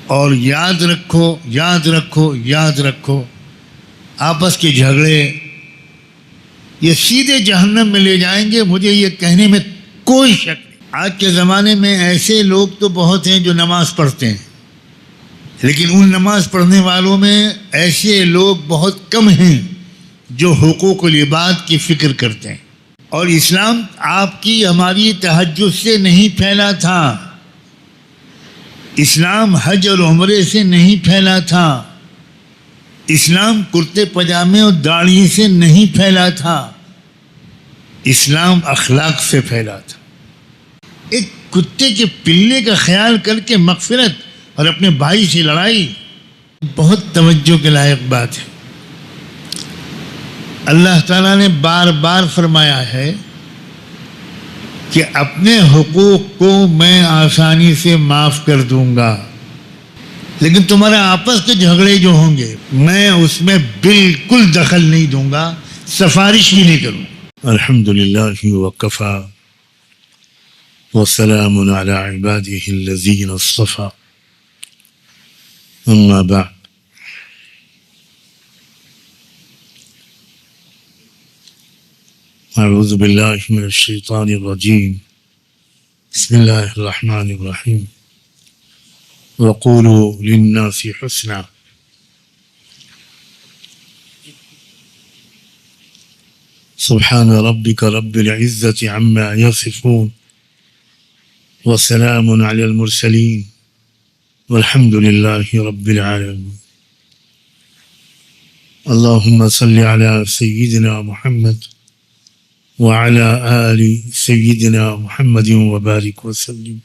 اور یاد رکھو یاد رکھو یاد رکھو، آپس کے جھگڑے یہ سیدھے جہنم میں لے جائیں گے، مجھے یہ کہنے میں کوئی شک نہیں۔ آج کے زمانے میں ایسے لوگ تو بہت ہیں جو نماز پڑھتے ہیں، لیکن ان نماز پڑھنے والوں میں ایسے لوگ بہت کم ہیں جو حقوق العباد کی فکر کرتے ہیں۔ اور اسلام آپ کی ہماری تہجد سے نہیں پھیلا تھا، اسلام حج اور عمرے سے نہیں پھیلا تھا، اسلام کرتے پجامے اور داڑھی سے نہیں پھیلا تھا، اسلام اخلاق سے پھیلا تھا۔ ایک کتے کے پلنے کا خیال کر کے مغفرت اور اپنے بھائی سے لڑائی بہت توجہ کے لائق بات ہے۔ اللہ تعالیٰ نے بار بار فرمایا ہے کہ اپنے حقوق کو میں آسانی سے معاف کر دوں گا، لیکن تمہارا آپس کے جھگڑے جو ہوں گے میں اس میں بالکل دخل نہیں دوں گا، سفارش بھی نہیں کروں۔ الحمدللہ وکفا وسلام علی عبادہ الذین اصطفى، اما بعد۔ اعوذ باللہ من الشیطان الرجیم، بسم اللہ الرحمن الرحیم، وقولوا للناس حسنا۔ سبحان ربک رب العزة عما یصفون، وسلام علی المرسلین، والحمد للہ رب العالمین۔ اللہم صل علی سیدنا محمد وعلى آل سيدنا محمد وبارك وسلم۔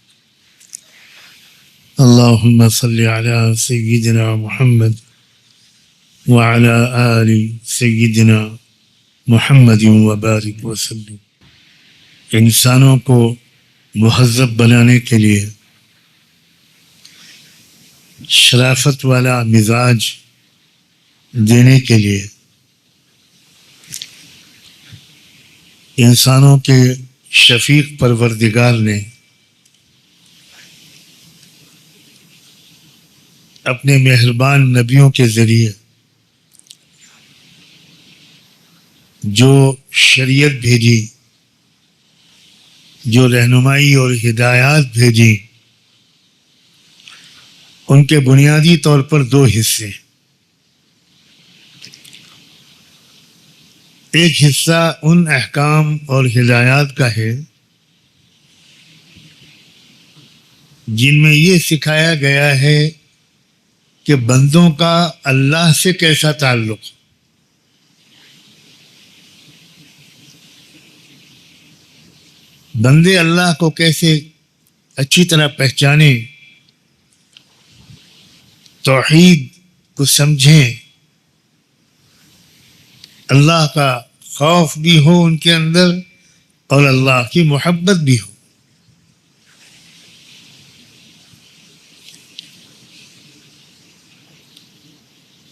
اللهم صل على سيدنا محمد وعلى آل سيدنا محمد وبارك وسلم۔ انسانوں کو مہذب بنانے کے لیے، شرافت والا مزاج دینے کے لیے، انسانوں کے شفیق پروردگار نے اپنے مہربان نبیوں کے ذریعے جو شریعت بھیجی، جو رہنمائی اور ہدایات بھیجی، ان کے بنیادی طور پر دو حصے۔ ایک حصہ ان احکام اور ہدایات کا ہے جن میں یہ سکھایا گیا ہے کہ بندوں کا اللہ سے کیسا تعلق، بندے اللہ کو کیسے اچھی طرح پہچانیں، توحید کو سمجھیں، اللہ کا خوف بھی ہو ان کے اندر اور اللہ کی محبت بھی ہو۔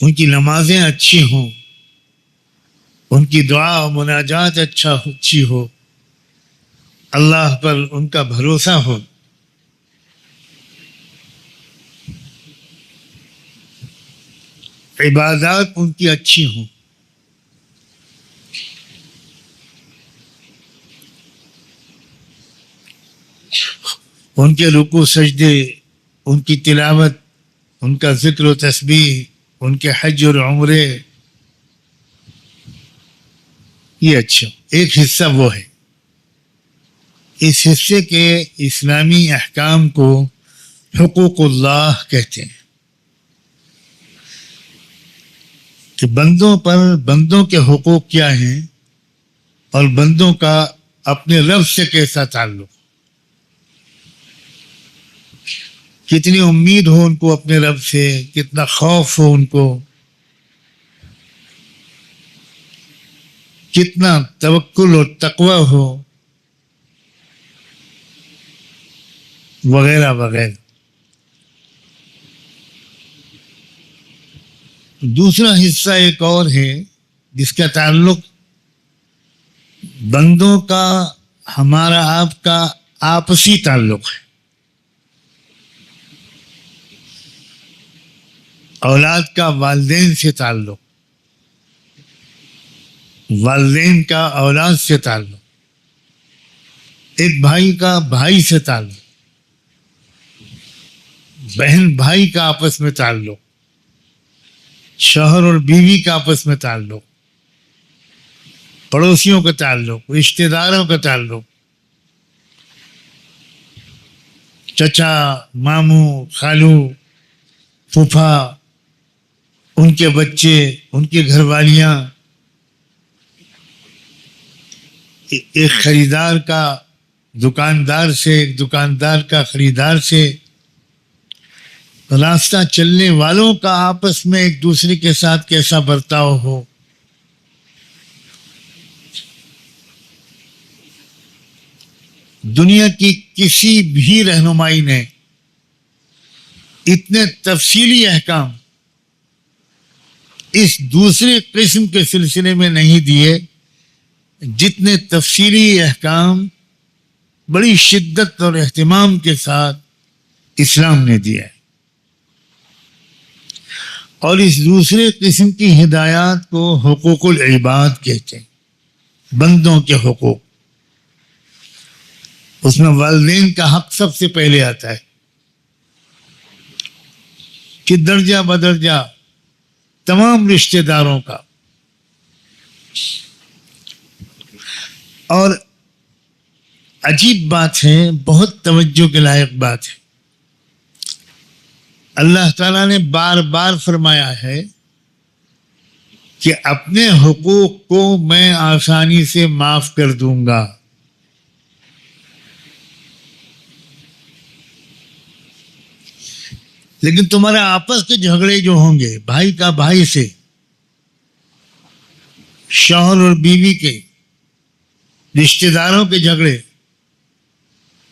ان کی نمازیں اچھی ہوں، ان کی دعا و مناجات اچھی ہو، اللہ پر ان کا بھروسہ ہو، عبادات ان کی اچھی ہوں۔ ان کے رکوع سجدے، ان کی تلاوت، ان کا ذکر و تسبیح، ان کے حج اور عمرے، یہ اچھا۔ ایک حصہ وہ ہے، اس حصے کے اسلامی احکام کو حقوق اللہ کہتے ہیں، کہ بندوں پر بندوں کے حقوق کیا ہیں اور بندوں کا اپنے رب سے کیسا تعلق، کتنی امید ہو ان کو اپنے رب سے، کتنا خوف ہو ان کو، کتنا توکل اور تقوی ہو، وغیرہ وغیرہ۔ دوسرا حصہ ایک اور ہے جس کا تعلق بندوں کا ہمارا آپ کا آپسی تعلق ہے۔ اولاد کا والدین سے تعلق، والدین کا اولاد سے تعلق، ایک بھائی کا بھائی سے تعلق، بہن بھائی کا آپس میں تعلق، شوہر اور بیوی کا آپس میں تعلق، پڑوسیوں کا تعلق، رشتہ داروں کا تعلق، چچا، ماموں، خالو، پھوپھا، ان کے بچے، ان کی گھر والیاں، ایک خریدار کا دکاندار سے، ایک دکاندار کا خریدار سے، راستہ چلنے والوں کا آپس میں ایک دوسرے کے ساتھ کیسا برتاؤ ہو، دنیا کی کسی بھی رہنمائی نے اتنے تفصیلی احکام اس دوسرے قسم کے سلسلے میں نہیں دیے جتنے تفصیلی احکام بڑی شدت اور اہتمام کے ساتھ اسلام نے دیا ہے۔ اور اس دوسرے قسم کی ہدایات کو حقوق العباد کہتے ہیں، بندوں کے حقوق۔ اس میں والدین کا حق سب سے پہلے آتا ہے کہ درجہ بدرجہ تمام رشتہ داروں کا، اور عجیب بات ہے، بہت توجہ کے لائق بات ہے، اللہ تعالیٰ نے بار بار فرمایا ہے کہ اپنے حقوق کو میں آسانی سے معاف کر دوں گا، لیکن تمہارے آپس کے جھگڑے جو ہوں گے، بھائی کا بھائی سے، شوہر اور بیوی کے، رشتہ داروں کے جھگڑے،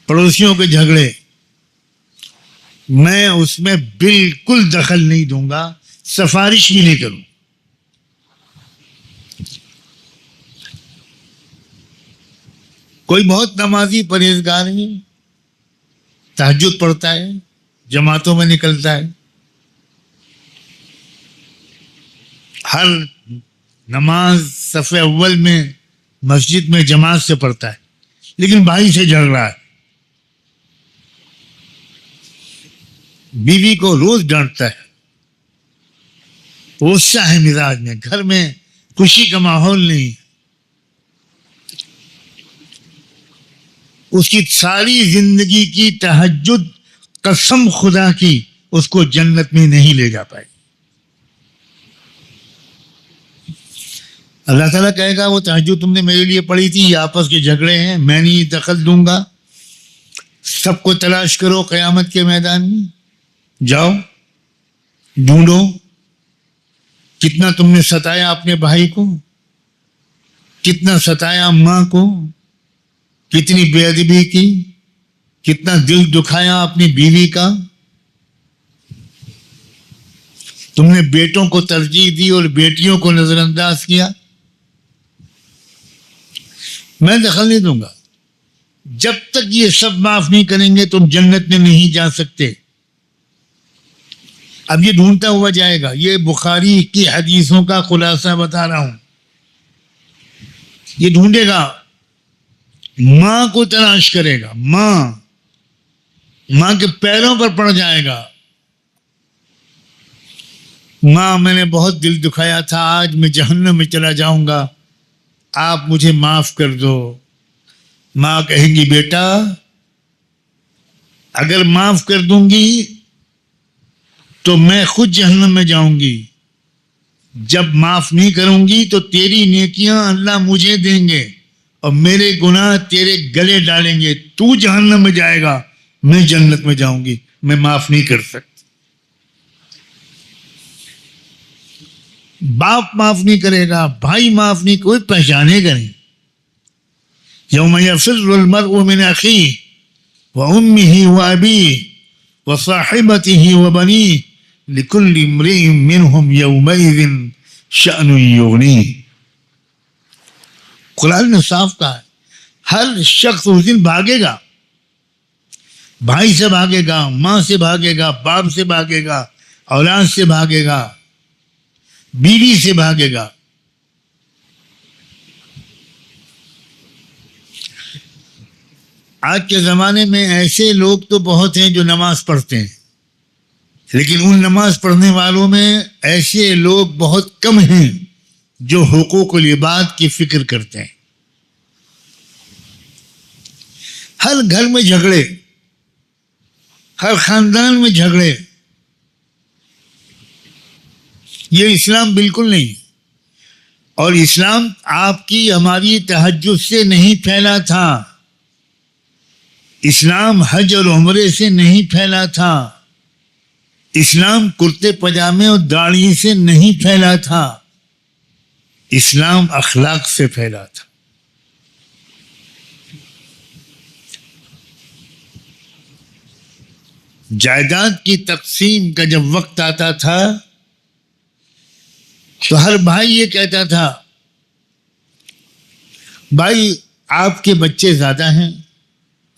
پڑوسیوں کے جھگڑے، میں اس میں بالکل دخل نہیں دوں گا، سفارش بھی نہیں کروں۔ کوئی بہت نمازی پرہیزگار ہے، تہجد پڑھتا ہے، جماعتوں میں نکلتا ہے، ہر نماز صف اول میں مسجد میں جماعت سے پڑھتا ہے، لیکن بھائی سے جھگڑ رہا ہے، بیوی کو روز ڈانٹتا ہے، غصہ ہے مزاج میں، گھر میں خوشی کا ماحول نہیں، اس کی ساری زندگی کی تہجد قسم خدا کی اس کو جنت میں نہیں لے جا پائے۔ اللہ تعالیٰ کہے گا وہ تہجد تم نے میرے لیے پڑھی تھی، یہ آپس کے جھگڑے ہیں، میں نہیں دخل دوں گا، سب کو تلاش کرو قیامت کے میدان میں، جاؤ ڈھونڈو، کتنا تم نے ستایا اپنے بھائی کو، کتنا ستایا ماں کو، کتنی بے ادبی کی، کتنا دل دکھایا اپنی بیوی کا، تم نے بیٹوں کو ترجیح دی اور بیٹیوں کو نظر انداز کیا، میں دخل نہیں دوں گا، جب تک یہ سب معاف نہیں کریں گے تم جنت میں نہیں جا سکتے۔ اب یہ ڈھونڈتا ہوا جائے گا، یہ بخاری کی حدیثوں کا خلاصہ بتا رہا ہوں، یہ ڈھونڈے گا، ماں کو تلاش کرے گا، ماں کے پیروں پر پڑ جائے گا، ماں میں نے بہت دل دکھایا تھا، آج میں جہنم میں چلا جاؤں گا، آپ مجھے معاف کر دو۔ ماں کہیں گی بیٹا اگر معاف کر دوں گی تو میں خود جہنم میں جاؤں گی، جب معاف نہیں کروں گی تو تیری نیکیاں اللہ مجھے دیں گے اور میرے گناہ تیرے گلے ڈالیں گے، تو جہنم میں جائے گا، میں جنت میں جاؤں گی، میں معاف نہیں کر سکتی۔ باپ معاف نہیں کرے گا، بھائی معاف نہیں، کوئی پہچانے گا نہیں۔ یوم یفر المرء من اخیہ وامہ وابیہ وصاحبتہ وبنیہ لکل امرئ منہم یومئذ شأن یغنیہ۔ قرآن نے صاف کہا ہے ہر شخص اس دن بھاگے گا، بھائی سے بھاگے گا، ماں سے بھاگے گا، باپ سے بھاگے گا، اولاد سے بھاگے گا, بیوی سے بھاگے گا. آج کے زمانے میں ایسے لوگ تو بہت ہیں جو نماز پڑھتے ہیں, لیکن ان نماز پڑھنے والوں میں ایسے لوگ بہت کم ہیں جو حقوق العباد کی فکر کرتے ہیں. ہر گھر میں جھگڑے, ہر خاندان میں جھگڑے. یہ اسلام بالکل نہیں. اور اسلام آپ کی ہماری تہجد سے نہیں پھیلا تھا, اسلام حج اور عمرے سے نہیں پھیلا تھا, اسلام کرتے پجامے اور داڑھی سے نہیں پھیلا تھا, اسلام اخلاق سے پھیلا تھا. جائیداد کی تقسیم کا جب وقت آتا تھا تو ہر بھائی یہ کہتا تھا, بھائی آپ کے بچے زیادہ ہیں,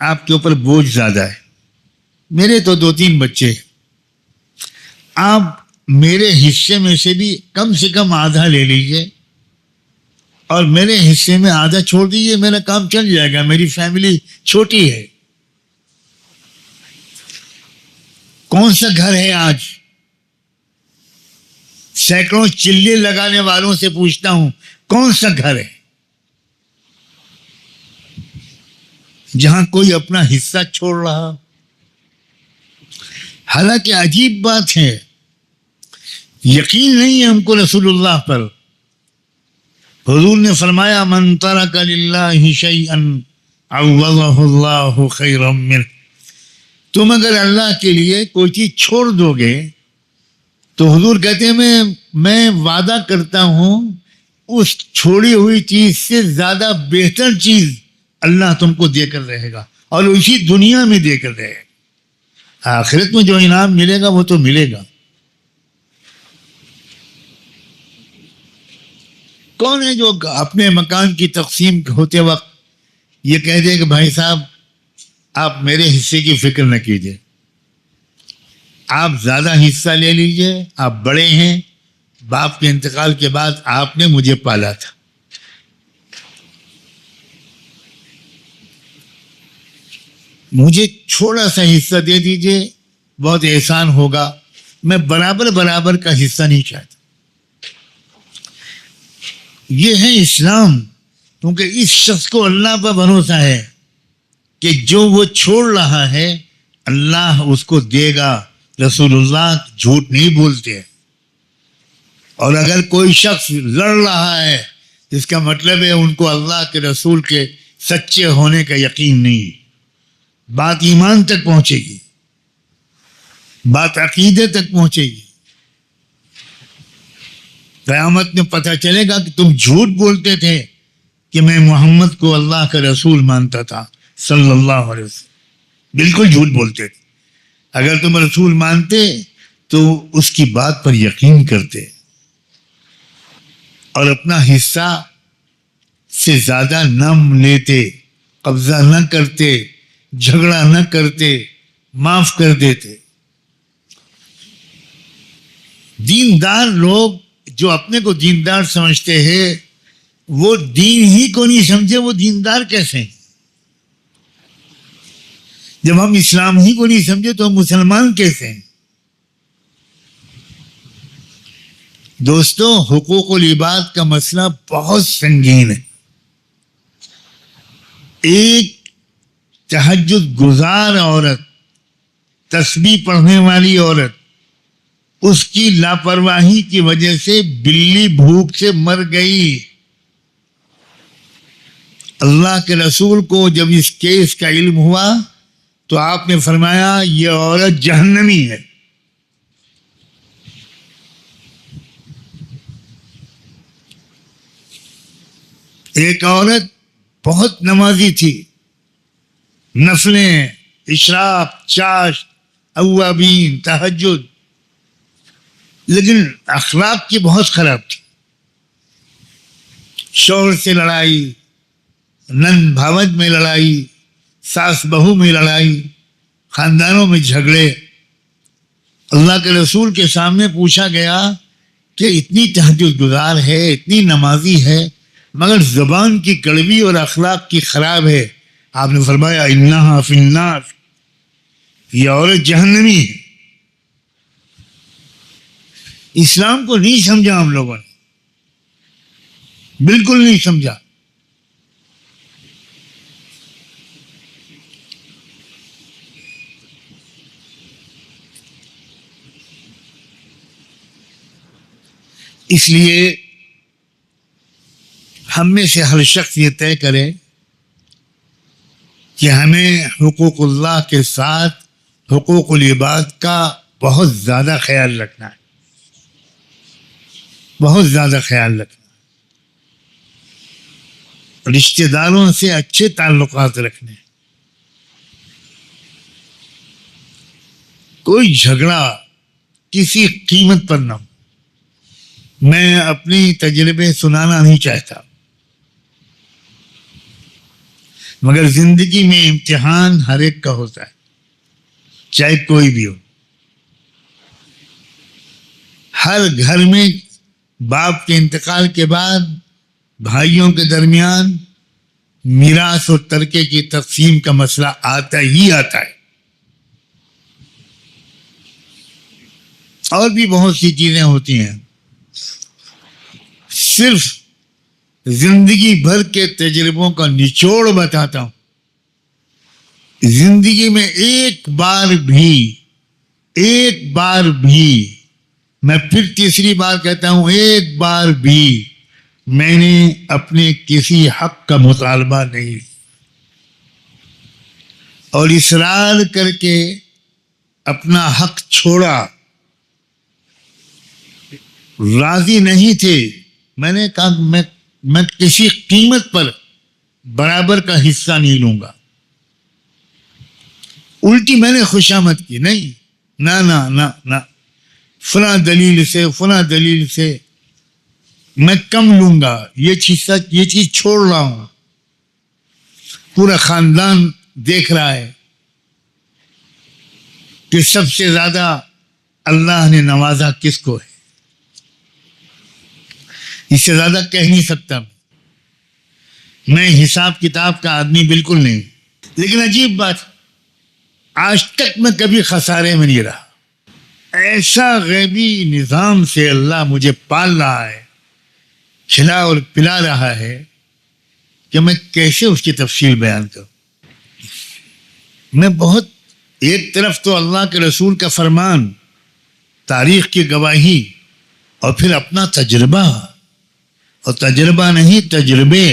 آپ کے اوپر بوجھ زیادہ ہے, میرے تو 2-3 بچے, آپ میرے حصے میں سے بھی کم سے کم آدھا لے لیجئے اور میرے حصے میں آدھا چھوڑ دیجئے, میرا کام چل جائے گا, میری فیملی چھوٹی ہے. کون سا گھر ہے آج, سینکڑوں چلے لگانے والوں سے پوچھتا ہوں, کون سا گھر ہے جہاں کوئی اپنا حصہ چھوڑ رہا؟ حالانکہ عجیب بات ہے, یقین نہیں ہے ہم کو رسول اللہ پر. حضور نے فرمایا, من ترک للہ شیئا عوضہ اللہ خیرا منہ. تم اگر اللہ کے لیے کوئی چیز چھوڑ دو گے تو حضور کہتے ہیں میں وعدہ کرتا ہوں اس چھوڑی ہوئی چیز سے زیادہ بہتر چیز اللہ تم کو دے کر رہے گا, اور اسی دنیا میں دے کر رہے گا. آخرت میں جو انعام ملے گا وہ تو ملے گا. کون ہے جو اپنے مکان کی تقسیم ہوتے وقت یہ کہہ دے کہ بھائی صاحب آپ میرے حصے کی فکر نہ کیجیے, آپ زیادہ حصہ لے لیجئے, آپ بڑے ہیں, باپ کے انتقال کے بعد آپ نے مجھے پالا تھا. مجھے تھوڑا سا حصہ دے دیجئے, بہت احسان ہوگا, میں برابر کا حصہ نہیں چاہتا. یہ ہے اسلام, کیونکہ اس شخص کو اللہ پر بھروسہ ہے کہ جو وہ چھوڑ رہا ہے اللہ اس کو دے گا. رسول اللہ جھوٹ نہیں بولتے. اور اگر کوئی شخص لڑ رہا ہے اس کا مطلب ہے ان کو اللہ کے رسول کے سچے ہونے کا یقین نہیں. بات ایمان تک پہنچے گی, بات عقیدے تک پہنچے گی. قیامت میں پتہ چلے گا کہ تم جھوٹ بولتے تھے کہ میں محمد کو اللہ کا رسول مانتا تھا صلی اللہ علیہ وسلم. بالکل جھوٹ بولتے تھے. اگر تم رسول مانتے تو اس کی بات پر یقین کرتے اور اپنا حصہ سے زیادہ نہ لیتے, قبضہ نہ کرتے, جھگڑا نہ کرتے, معاف کر دیتے. دیندار لوگ جو اپنے کو دیندار سمجھتے ہیں وہ دین ہی کو نہیں سمجھے, وہ دیندار کیسے ہیں؟ جب ہم اسلام ہی کو نہیں سمجھے تو ہم مسلمان کیسے ہیں؟ دوستو, حقوق العباد کا مسئلہ بہت سنگین ہے. ایک تہجد گزار عورت, تسبیح پڑھنے والی عورت, اس کی لاپرواہی کی وجہ سے بلی بھوک سے مر گئی. اللہ کے رسول کو جب اس کیس کا علم ہوا تو آپ نے فرمایا یہ عورت جہنمی ہے. ایک عورت بہت نمازی تھی, نفلیں, اشراق, چاشت, اوابین, تہجد, لیکن اخلاق کی بہت خراب تھی. شوہر سے لڑائی, نند بھاوج میں لڑائی, ساس بہو میں لڑائی, خاندانوں میں جھگڑے. اللہ کے رسول کے سامنے پوچھا گیا کہ اتنی تہجد گزار ہے، اتنی نمازی ہے، مگر زبان کی کڑوی اور اخلاق کی خراب ہے. آپ نے فرمایا انہا فی النار، یہ عورت جہنمی ہے. اسلام کو نہیں سمجھا ہم لوگوں نے، بالکل نہیں سمجھا. اس لیے ہم میں سے ہر شخص یہ طے کرے کہ ہمیں حقوق اللہ کے ساتھ حقوق العباد کا بہت زیادہ خیال رکھنا ہے، بہت زیادہ خیال رکھنا ہے. رشتہ داروں سے اچھے تعلقات رکھنے، کوئی جھگڑا کسی قیمت پر نہ ہو. میں اپنی تجربے سنانا نہیں چاہتا، مگر زندگی میں امتحان ہر ایک کا ہوتا ہے، چاہے کوئی بھی ہو. ہر گھر میں باپ کے انتقال کے بعد بھائیوں کے درمیان میراث اور ترکے کی تقسیم کا مسئلہ آتا ہی آتا ہے. اور بھی بہت سی چیزیں ہوتی ہیں. صرف زندگی بھر کے تجربوں کا نچوڑ بتاتا ہوں. زندگی میں ایک بار بھی میں پھر تیسری بار کہتا ہوں، ایک بار بھی میں نے اپنے کسی حق کا مطالبہ نہیں اور اصرار کر کے اپنا حق چھوڑا. راضی نہیں تھے، میں نے کہا میں کسی قیمت پر برابر کا حصہ نہیں لوں گا. الٹی میں نے خوشامد کی، نہیں، نہ نہ نہ نہ، فلاں دلیل سے میں کم لوں گا، یہ چیز چھوڑ رہا ہوں. پورا خاندان دیکھ رہا ہے کہ سب سے زیادہ اللہ نے نوازا کس کو ہے. اس سے زیادہ کہہ نہیں سکتا. میں حساب کتاب کا آدمی بالکل نہیں، لیکن عجیب بات، آج تک میں کبھی خسارے میں نہیں رہا. ایسا غیبی نظام سے اللہ مجھے پال رہا ہے، کھلا اور پلا رہا ہے کہ میں کیسے اس کی تفصیل بیان کروں. میں بہت، ایک طرف تو اللہ کے رسول کا فرمان، تاریخ کی گواہی، اور پھر اپنا تجربہ، اور تجربہ نہیں تجربے.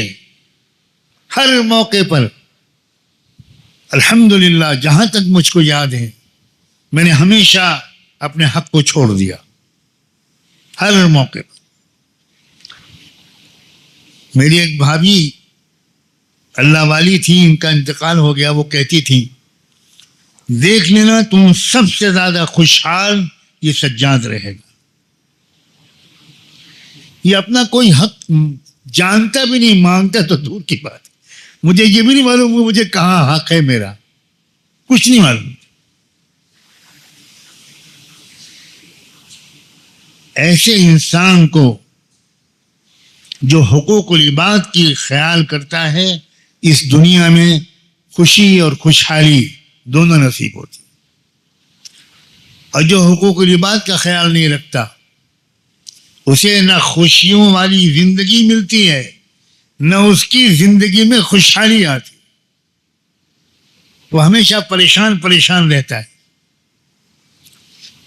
ہر موقع پر الحمدللہ جہاں تک مجھ کو یاد ہے میں نے ہمیشہ اپنے حق کو چھوڑ دیا، ہر موقع پر. میری ایک بھابھی اللہ والی تھی، ان کا انتقال ہو گیا. وہ کہتی تھی دیکھ لینا تم سب سے زیادہ خوشحال یہ سجاد رہے گا. یہ اپنا کوئی حق جانتا بھی نہیں، مانگتا تو دور کی بات. مجھے یہ بھی نہیں معلوم مجھے کہاں حق ہے میرا، کچھ نہیں معلوم. ایسے انسان کو جو حقوق العباد کی خیال کرتا ہے، اس دنیا میں خوشی اور خوشحالی دونوں نصیب ہوتی. اور جو حقوق العباد کا خیال نہیں رکھتا، اسے نہ خوشیوں والی زندگی ملتی ہے، نہ اس کی زندگی میں خوشحالی آتی. وہ ہمیشہ پریشان رہتا ہے،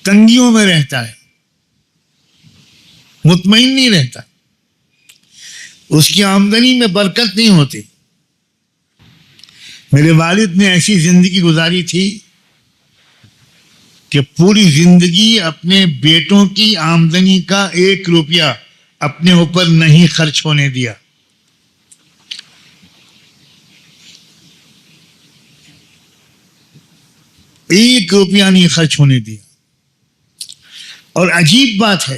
تنگیوں میں رہتا ہے، مطمئن نہیں رہتا. اس کی آمدنی میں برکت نہیں ہوتی. میرے والد نے ایسی زندگی گزاری تھی کہ پوری زندگی اپنے بیٹوں کی آمدنی کا 1 روپیہ اپنے اوپر نہیں خرچ ہونے دیا. ایک روپیہ نہیں خرچ ہونے دیا. اور عجیب بات ہے،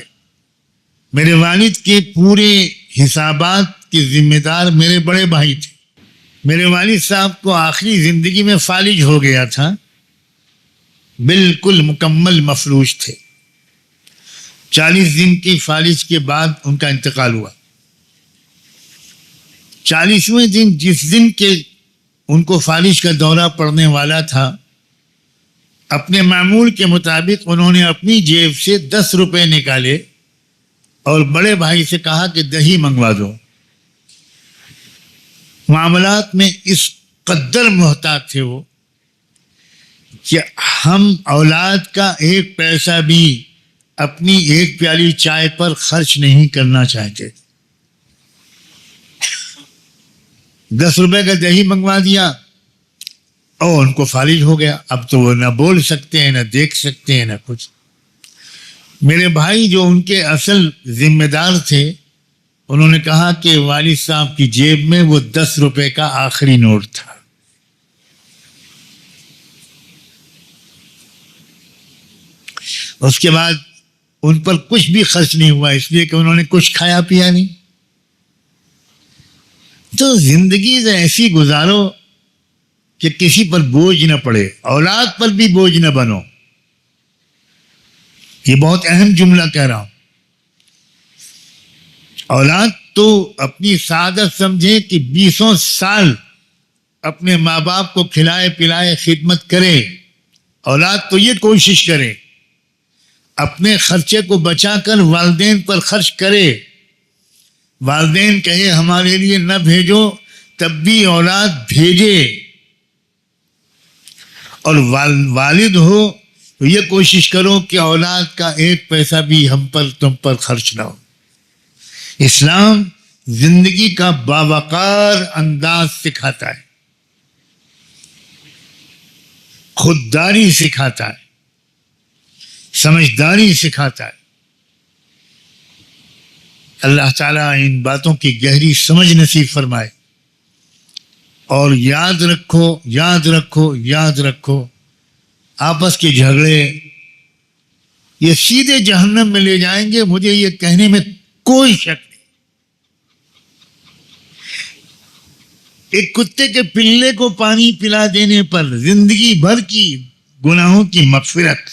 میرے والد کے پورے حسابات کے ذمہ دار میرے بڑے بھائی تھے. میرے والد صاحب کو آخری زندگی میں فالج ہو گیا تھا، بالکل مکمل مفلوج تھے. 40 دن کی فالج کے بعد ان کا انتقال ہوا. 40ویں دن جس دن کے ان کو فالج کا دورہ پڑنے والا تھا، اپنے معمول کے مطابق انہوں نے اپنی جیب سے 10 روپے نکالے اور بڑے بھائی سے کہا کہ دہی منگوا دو. معاملات میں اس قدر محتاط تھے وہ کہ ہم اولاد کا ایک پیسہ بھی اپنی ایک پیالی چائے پر خرچ نہیں کرنا چاہتے. 10 روپے کا دہی منگوا دیا اور ان کو فالج ہو گیا. اب تو وہ نہ بول سکتے ہیں، نہ دیکھ سکتے ہیں، نہ کچھ. میرے بھائی جو ان کے اصل ذمہ دار تھے، انہوں نے کہا کہ والد صاحب کی جیب میں وہ 10 روپے کا آخری نوٹ تھا. اس کے بعد ان پر کچھ بھی خرچ نہیں ہوا، اس لیے کہ انہوں نے کچھ کھایا پیا نہیں. تو زندگی ایسی گزارو کہ کسی پر بوجھ نہ پڑے، اولاد پر بھی بوجھ نہ بنو. یہ بہت اہم جملہ کہہ رہا ہوں. اولاد تو اپنی سعادت سمجھے کہ 20 سال اپنے ماں باپ کو کھلائے پلائے خدمت کرے. اولاد تو یہ کوشش کرے اپنے خرچے کو بچا کر والدین پر خرچ کرے. والدین کہے ہمارے لیے نہ بھیجو، تب بھی اولاد بھیجے. اور والد ہو تو یہ کوشش کرو کہ اولاد کا ایک پیسہ بھی ہم پر تم پر خرچ نہ ہو. اسلام زندگی کا باوقار انداز سکھاتا ہے، خودداری سکھاتا ہے، سمجھداری سکھاتا ہے. اللہ تعالیٰ ان باتوں کی گہری سمجھ نصیب فرمائے. اور یاد رکھو یاد رکھو یاد رکھو، آپس کے جھگڑے یہ سیدھے جہنم میں لے جائیں گے، مجھے یہ کہنے میں کوئی شک نہیں. ایک کتے کے پلے کو پانی پلا دینے پر زندگی بھر کی گناہوں کی مغفرت.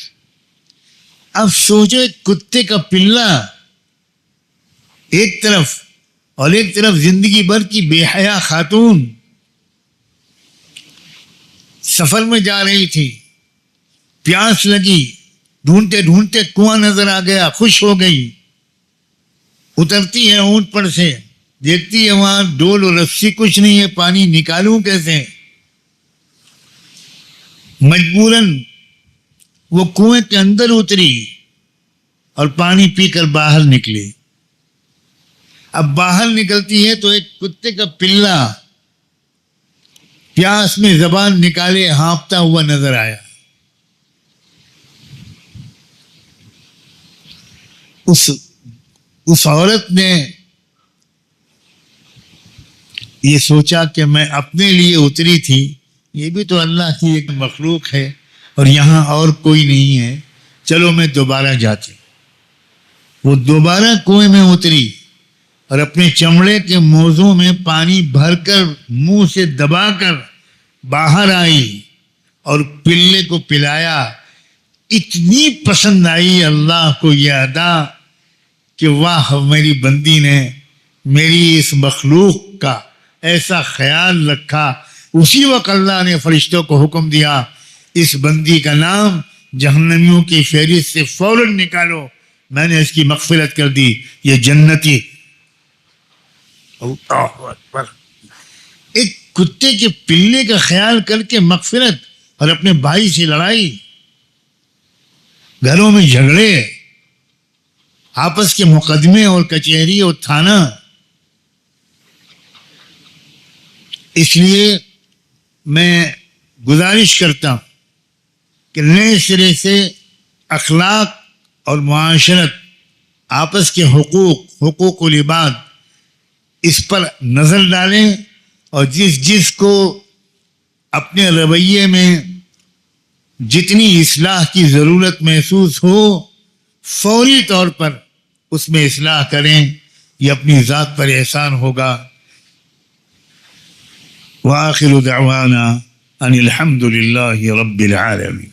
اب سوچو، ایک کتے کا پلا ایک طرف اور ایک طرف زندگی بھر کی بے حیا خاتون سفر میں جا رہی تھی، پیاس لگی، ڈھونڈتے ڈھونڈتے کنواں نظر آ گیا، خوش ہو گئی. اترتی ہے اونٹ پر سے، دیکھتی ہے وہاں ڈول اور رسی کچھ نہیں ہے، پانی نکالوں کیسے؟ مجبوراً وہ کنویں کے اندر اتری اور پانی پی کر باہر نکلی. اب باہر نکلتی ہے تو ایک کتے کا پلا پیاس میں زبان نکالے ہانپتا ہوا نظر آیا. اس عورت نے یہ سوچا کہ میں اپنے لیے اتری تھی، یہ بھی تو اللہ کی ایک مخلوق ہے اور یہاں اور کوئی نہیں ہے، چلو میں دوبارہ جاتی. وہ دوبارہ کنویں میں اتری اور اپنے چمڑے کے موزوں میں پانی بھر کر منہ سے دبا کر باہر آئی اور پلے کو پلایا. اتنی پسند آئی اللہ کو یہ ادا کہ واہ، میری بندی نے میری اس مخلوق کا ایسا خیال رکھا. اسی وقت اللہ نے فرشتوں کو حکم دیا، اس بندی کا نام جہنمیوں کی فہرست سے فوراً نکالو، میں نے اس کی مغفرت کر دی، یہ جنتی. اللہ اکبر. ایک کتے کے پلے کا خیال کر کے مغفرت، اور اپنے بھائی سے لڑائی، گھروں میں جھگڑے، آپس کے مقدمے اور کچہری اور تھانہ. اس لیے میں گزارش کرتا ہوں کہ نئے سرے سے اخلاق اور معاشرت، آپس کے حقوق العباد، اس پر نظر ڈالیں، اور جس کو اپنے رویے میں جتنی اصلاح کی ضرورت محسوس ہو فوری طور پر اس میں اصلاح کریں. یہ اپنی ذات پر احسان ہوگا. وآخر دعوانا ان الحمد للہ رب العالمین.